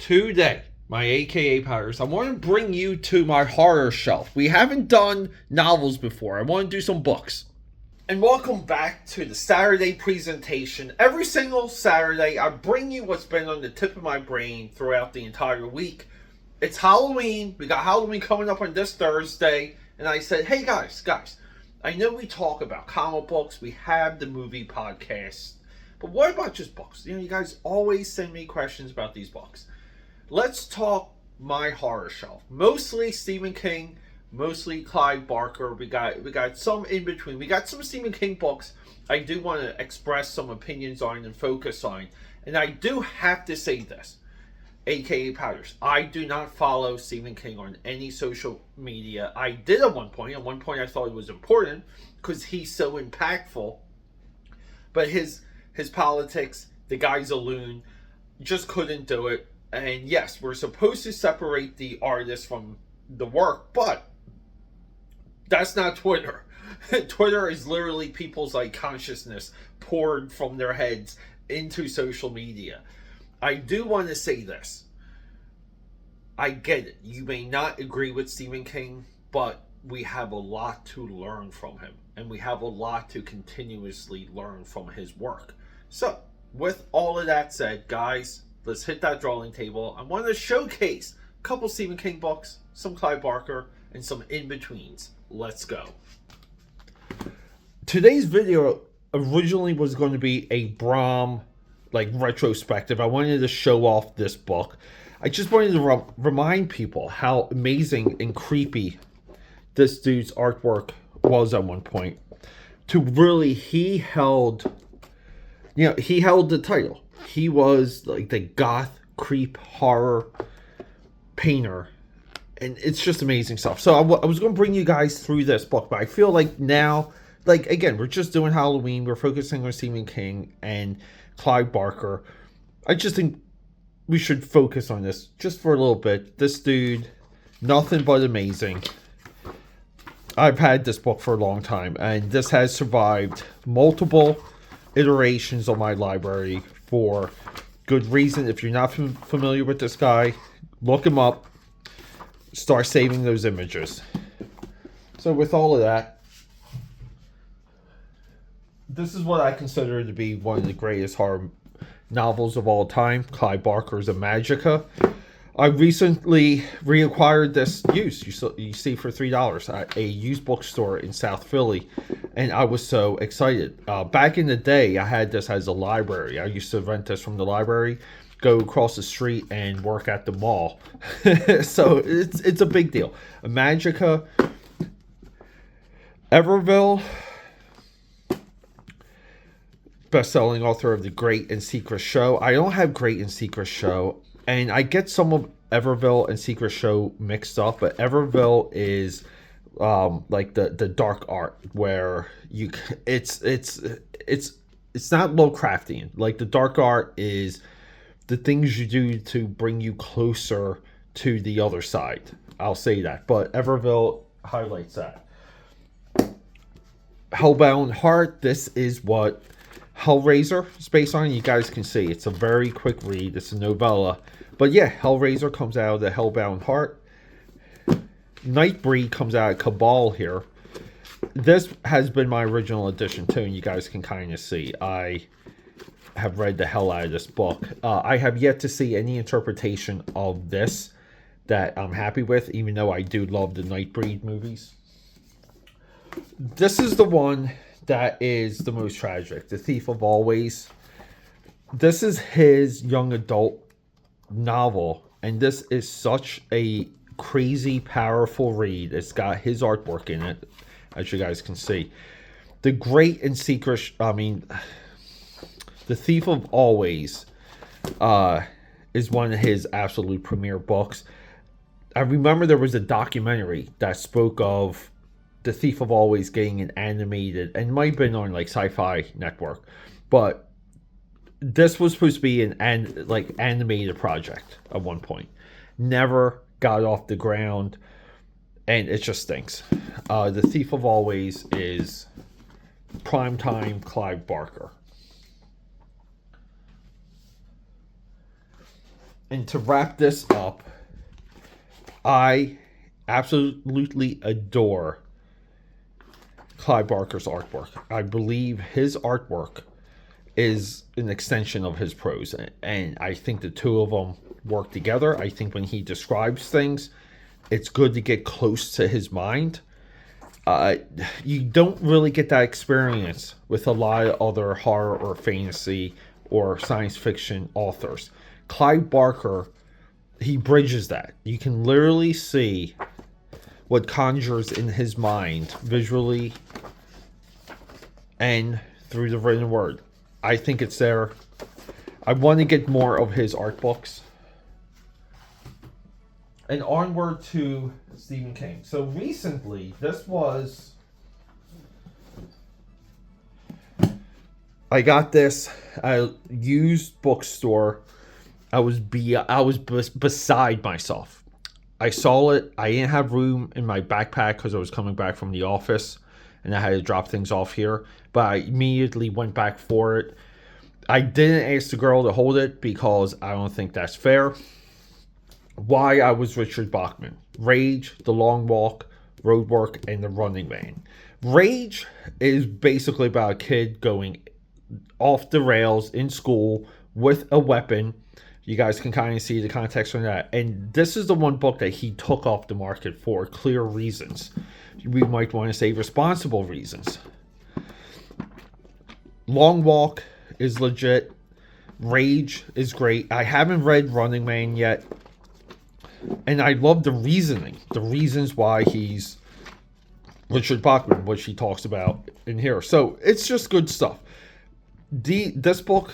Today, my AKA powders, I want to bring you to my horror shelf. We haven't done novels before. I want to do some books. And welcome back to the Saturday presentation. Every single Saturday, I bring you what's been on the tip of my brain throughout the entire week. It's Halloween. We got Halloween coming up on this Thursday. And I said, hey guys, I know we talk about comic books. We have the movie podcast. But what about just books? You know, you guys always send me questions about these books. Let's talk my horror shelf. Mostly Stephen King, mostly Clive Barker. We got some in between. We got some Stephen King books I do want to express some opinions on and focus on. And I do have to say this, AKA Powders, I do not follow Stephen King on any social media. I did at one point. At one point I thought it was important because he's so impactful. But his politics, the guy's a loon, just couldn't do it. And yes, we're supposed to separate the artist from the work, but that's not Twitter. Twitter is literally people's consciousness poured from their heads into social media. I do want to say this. I get it. You may not agree with Stephen King, but we have a lot to learn from him. And we have a lot to continuously learn from his work. So, with all of that said, guys, let's hit that drawing table. I want to showcase a couple Stephen King books, some Clive Barker, and some in-betweens. Let's go. Today's video originally was going to be a Brom retrospective. I wanted to show off this book. I just wanted to remind people how amazing and creepy this dude's artwork was at one point. To really, he held the title. He was like the goth, creep, horror painter. And it's just amazing stuff. So I was going to bring you guys through this book. But I feel like now, again, we're just doing Halloween. We're focusing on Stephen King and Clive Barker. I just think we should focus on this just for a little bit. This dude, nothing but amazing. I've had this book for a long time. And this has survived multiple iterations of my library for good reason. If you're not familiar with this guy, look him up. Start saving those images. So with all of that, this is what I consider to be one of the greatest horror novels of all time, Clive Barker's Magica. I recently reacquired this used. You see for $3 at a used bookstore in South Philly, and I was so excited. Back in the day, I had this as a library. I used to rent this from the library, go across the street, and work at the mall. So it's a big deal. Magica, Everville, best-selling author of The Great and Secret Show. I don't have Great and Secret Show. And I get some of Everville and Secret Show mixed up, but Everville is the dark art where it's not Lovecraftian. Like the dark art is the things you do to bring you closer to the other side. I'll say that, but Everville highlights that. Hellbound Heart. This is what Hellraiser is based on. You guys can see it's a very quick read. It's a novella. But yeah, Hellraiser comes out of the Hellbound Heart. Nightbreed comes out of Cabal here. This has been my original edition too, and you guys can kind of see. I have read the hell out of this book. I have yet to see any interpretation of this that I'm happy with, even though I do love the Nightbreed movies. This is the one that is the most tragic. The Thief of Always. This is his young adult novel, and this is such a crazy, powerful read. It's got his artwork in it, as you guys can see. The Great and Secret... The Thief of Always is one of his absolute premier books. I remember there was a documentary that spoke of The Thief of Always getting an animated, and it might have been on Sci-Fi network, but this was supposed to be an animated project at one point. Never got off the ground, and it just stinks. The Thief of Always is primetime Clive Barker. And to wrap this up, I absolutely adore Clive Barker's artwork. I believe his artwork is an extension of his prose, and I think the two of them work together. I think when he describes things, it's good to get close to his mind. You don't really get that experience with a lot of other horror or fantasy or science fiction authors. Clive Barker, he bridges that. You can literally see what conjures in his mind visually and through the written word. I think it's there. I want to get more of his art books. And onward to Stephen King. So recently, I got this at a used bookstore. I was beside myself. I saw it. I didn't have room in my backpack because I was coming back from the office, and I had to drop things off here. But I immediately went back for it. I didn't ask the girl to hold it because I don't think that's fair. Why I Was Richard Bachman. Rage, The Long Walk, Roadwork, and The Running Man. Rage is basically about a kid going off the rails in school with a weapon. You guys can kind of see the context from that. And this is the one book that he took off the market for clear reasons. We might want to say responsible reasons. Long Walk is legit. Rage is great. I haven't read Running Man yet. And I love the reasoning. The reasons why he's Richard Bachman, which he talks about in here. So it's just good stuff. This book,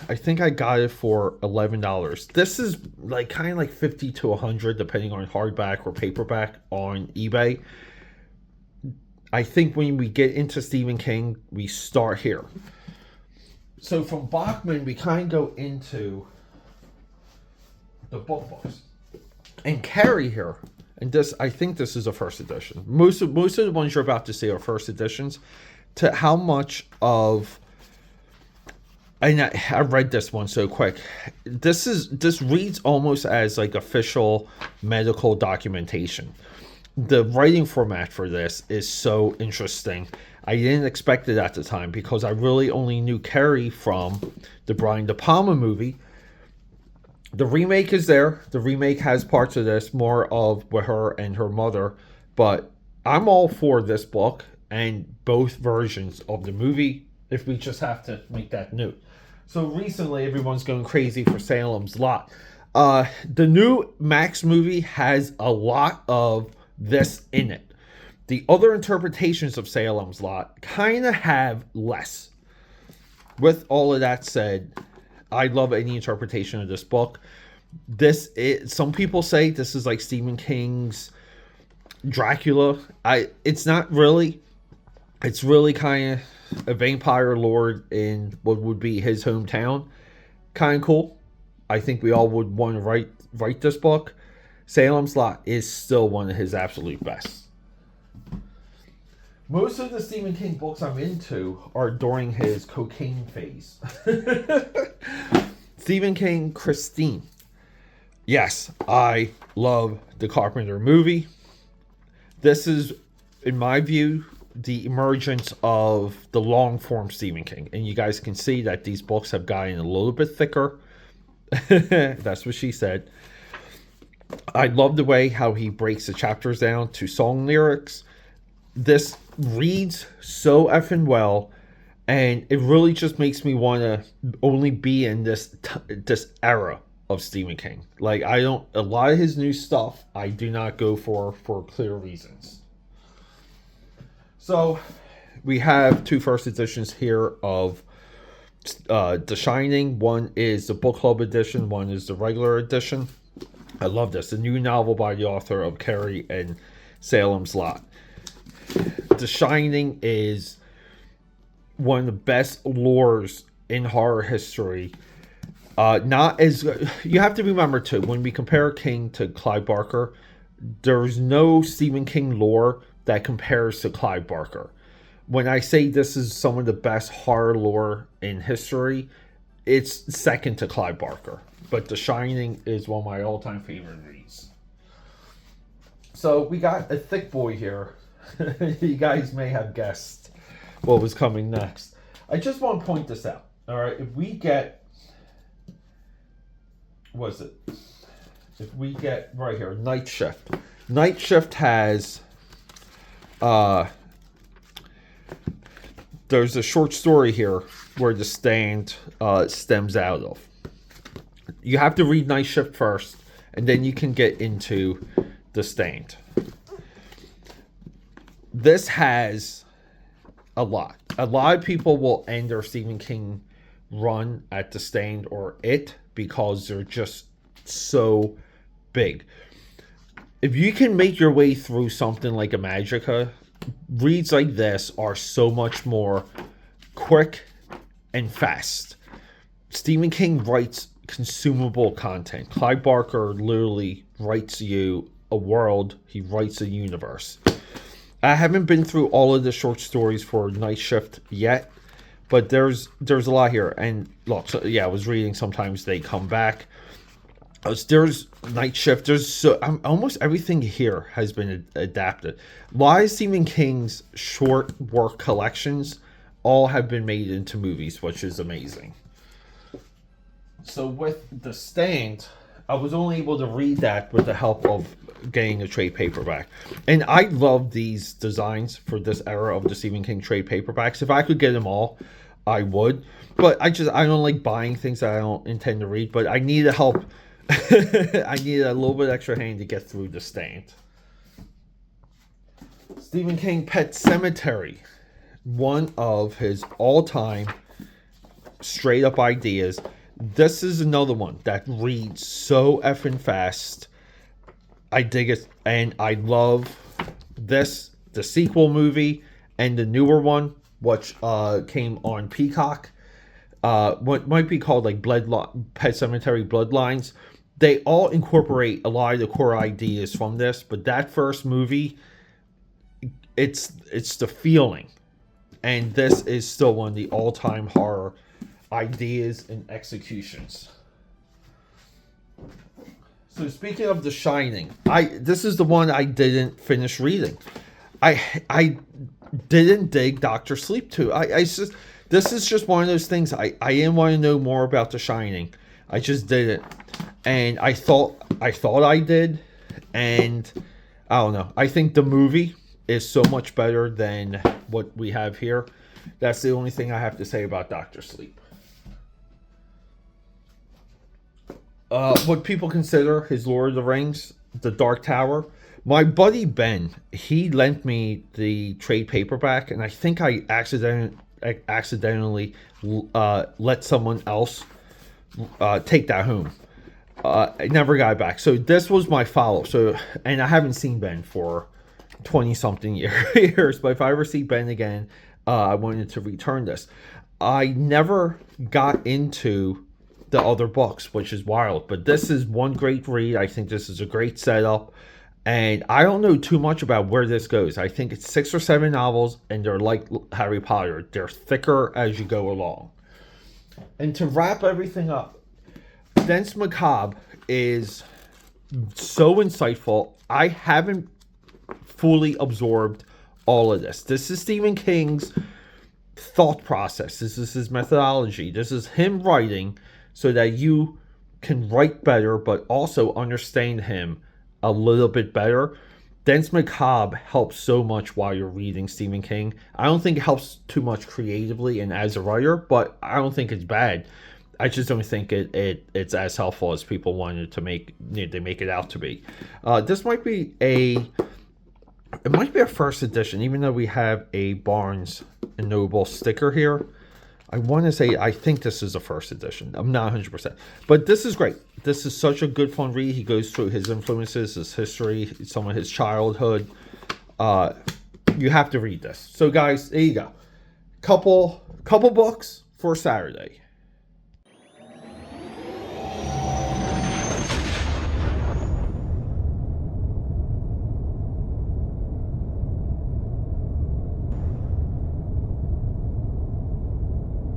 I think I got it for $11. This is like kind of like $50 to $100 depending on hardback or paperback on eBay. I think when we get into Stephen King, we start here. So from Bachman, we kind of go into the books. And Carrie here, and this, I think this is a first edition. Most of the ones you're about to see are first editions. To how much of, and I read this one so quick. This reads almost as like official medical documentation. The writing format for this is so interesting. I didn't expect it at the time because I really only knew Carrie from the Brian De Palma movie. The remake is there. The remake has parts of this, more of with her and her mother. But I'm all for this book and both versions of the movie, if we just have to make that note. So recently, everyone's going crazy for Salem's Lot. The new Max movie has a lot of this in it. The other interpretations of Salem's Lot kind of have less. With all of that said, I love any interpretation of this book. Some people say this is like Stephen King's Dracula. It's not really. It's really kind of a vampire lord in what would be his hometown. Kind of cool. I think we all would want to write this book. Salem's Lot is still one of his absolute best. Most of the Stephen King books I'm into are during his cocaine phase. Stephen King, Christine. Yes, I love the Carpenter movie. This is, in my view, the emergence of the long-form Stephen King. And you guys can see that these books have gotten a little bit thicker. That's what she said. I love the way how he breaks the chapters down to song lyrics. This reads so effing well, and it really just makes me want to only be in this era of Stephen King. Like, a lot of his new stuff I do not go for clear reasons. So we have two first editions here of The Shining. One is the book club edition, one is the regular edition. I love this. The new novel by the author of Carrie and Salem's Lot. The Shining is one of the best lores in horror history. Not as you have to remember too, when we compare King to Clive Barker, there's no Stephen King lore that compares to Clive Barker. When I say this is some of the best horror lore in history, it's second to Clive Barker. But The Shining is one of my all-time favorite reads. So we got a thick boy here. You guys may have guessed what was coming next. I just want to point this out. All right, if we get, what is it? If we get right here, Night Shift. Night Shift has, there's a short story here where The Stand stems out of. You have to read Night Shift first, and then you can get into The Stand. This has a lot. A lot of people will end their Stephen King run at The Stand or It because they're just so big. If you can make your way through something like a Magica, reads like this are so much more quick and fast. Stephen King writes consumable content. Clive Barker literally writes you a world. He writes a universe. I haven't been through all of the short stories for Night Shift yet, but there's a lot here. And look, so, yeah, I was reading Sometimes They Come Back. There's Night Shift. There's almost everything here has been adapted. A lot of Stephen King's short work collections all have been made into movies, which is amazing. So with The Stand, I was only able to read that with the help of getting a trade paperback. And I love these designs for this era of the Stephen King trade paperbacks. If I could get them all, I would. But I don't like buying things that I don't intend to read. But I need help. I need a little bit extra hand to get through The Stand. Stephen King Pet Sematary. One of his all-time straight up ideas. This is another one that reads so effing fast. I dig it, and I love this, the sequel movie, and the newer one, which came on Peacock. What might be called like Pet Sematary Bloodlines. They all incorporate a lot of the core ideas from this, but that first movie, it's the feeling, and this is still one of the all-time horror ideas and executions. So speaking of The Shining, this is the one I didn't finish reading. I didn't dig Dr. Sleep 2. This is just one of those things. I didn't want to know more about The Shining. I just didn't. And I thought I did, and I don't know. I think the movie is so much better than what we have here. That's the only thing I have to say about Dr. Sleep. What people consider his Lord of the Rings, The Dark Tower. My buddy Ben, he lent me the trade paperback, and I think I accidentally let someone else take that home. I never got it back. So this was my follow. So, and I haven't seen Ben for 20-something years. But if I ever see Ben again, I wanted to return this. I never got into the other books, which is wild. But this is one great read. I think this is a great setup. And I don't know too much about where this goes. I think it's 6 or 7 novels, and they're like Harry Potter. They're thicker as you go along. And to wrap everything up, Dense Macabre is so insightful. I haven't fully absorbed all of this. This is Stephen King's thought process. This is his methodology. This is him writing so that you can write better, but also understand him a little bit better. Dense Macabre helps so much while you're reading Stephen King. I don't think it helps too much creatively and as a writer, but I don't think it's bad. I just don't think it's as helpful as people wanted to make it out to be. This might be a first edition, even though we have a Barnes & Noble sticker here. I want to say I think this is a first edition. I'm not 100%, but this is great. This is such a good fun read. He goes through his influences, his history, some of his childhood. You have to read this. So guys, there you go. Couple books for Saturday.